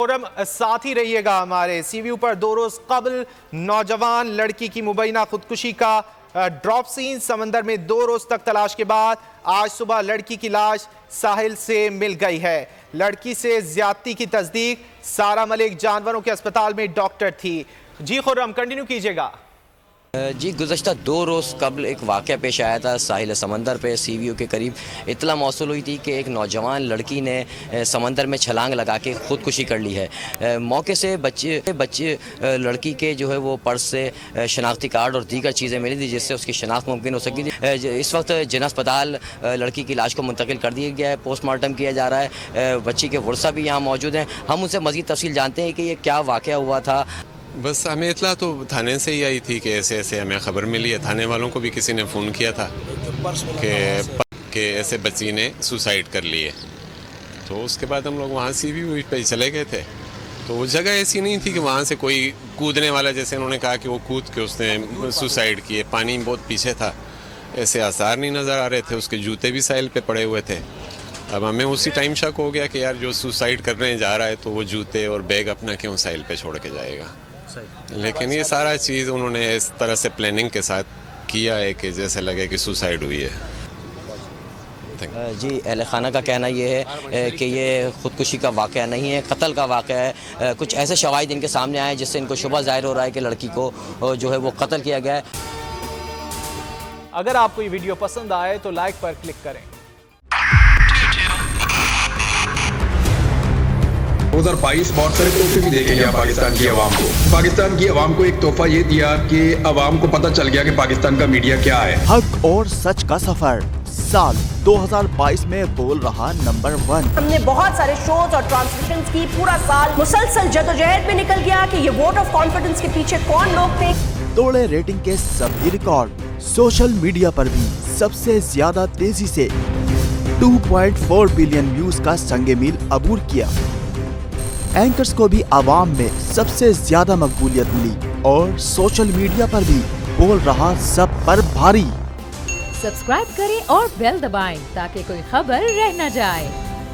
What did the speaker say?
Forum ساتھ ہی رہیے گا ہمارے سی ویو پر 2 روز قبل نوجوان لڑکی کی مبینہ خودکشی کا ڈراپ سین، سمندر میں 2 روز تک تلاش کے بعد آج صبح لڑکی کی لاش ساحل سے مل گئی ہے۔ لڑکی سے زیادتی کی تصدیق، سارہ ملک جانوروں کے اسپتال میں ڈاکٹر تھی۔ جی خرم کنٹینیو کیجئے گا۔ جی گزشتہ 2 روز قبل ایک واقعہ پیش آیا تھا ساحل سمندر پہ سی ویو کے قریب۔ اطلاع موصول ہوئی تھی کہ ایک نوجوان لڑکی نے سمندر میں چھلانگ لگا کے خودکشی کر لی ہے۔ موقع سے بچے لڑکی کے جو ہے وہ پرس سے شناختی کارڈ اور دیگر چیزیں ملی تھی جس سے اس کی شناخت ممکن ہو سکی تھی۔ اس وقت جنا اسپتال لڑکی کی لاش کو منتقل کر دیا گیا ہے، پوسٹ مارٹم کیا جا رہا ہے۔ بچی کے ورثہ بھی یہاں موجود ہیں، ہم ان سے مزید تفصیل جانتے ہیں کہ یہ کیا واقعہ ہوا تھا۔ بس ہمیں اطلاع تو تھانے سے ہی آئی تھی کہ ایسے ایسے ہمیں خبر ملی ہے۔ تھانے والوں کو بھی کسی نے فون کیا تھا کہ ایسے بچی نے سوسائڈ کر لی ہے، تو اس کے بعد ہم لوگ وہاں سی وی پہ چلے گئے تھے۔ تو وہ جگہ ایسی نہیں تھی کہ وہاں سے کوئی کودنے والا، جیسے انہوں نے کہا کہ وہ کود کے اس نے سوسائڈ کی ہے۔ پانی بہت پیچھے تھا، ایسے آثار نہیں نظر آ رہے تھے، اس کے جوتے بھی ساحل پہ پڑے ہوئے تھے۔ اب ہمیں اسی ٹائم شک ہو گیا کہ یار جو سوسائڈ کرنے جا رہا ہے تو وہ جوتے اور بیگ اپنا کیوں ساحل پہ چھوڑ کے جائے گا۔ لیکن یہ سارا چیز انہوں نے اس طرح سے پلاننگ کے ساتھ کیا ہے کہ جیسے لگے کہ سوسائڈ ہوئی ہے۔ جی اہل خانہ کا کہنا یہ ہے کہ یہ خودکشی کا واقعہ نہیں ہے، قتل کا واقعہ ہے۔ کچھ ایسے شواہد ان کے سامنے آئے جس سے ان کو شبہ ظاہر ہو رہا ہے کہ لڑکی کو جو ہے وہ قتل کیا گیا ہے۔ اگر آپ کو یہ ویڈیو پسند آئے تو لائک پر کلک کریں۔ 2022 بہت سارے تحفے بھی دے کے گیا پاکستان کی عوام کو۔ پاکستان کی عوام کو ایک تحفہ یہ دیا کہ عوام کو پتہ چل گیا کہ پاکستان کا میڈیا کیا ہے۔ حق اور سچ کا سفر سال 2022 میں بول رہا نمبر 1۔ ہم نے بہت سارے شوز اور ٹرانسمیشنز کی، پورا سال مسلسل جدوجہد میں نکل گیا کہ یہ ووٹ آف کانفیڈنس کے پیچھے کون لوگ تھے۔ توڑے ریٹنگ کے سبھی ریکارڈ، سوشل میڈیا پر بھی سب سے زیادہ تیزی سے 2.4 بلین ویوز کا سنگ میل عبور کیا۔ اینکرز کو بھی عوام میں سب سے زیادہ مقبولیت ملی اور سوشل میڈیا پر بھی بول رہا سب پر بھاری۔ سبسکرائب کریں اور بیل دبائیں تاکہ کوئی خبر رہ نہ جائے۔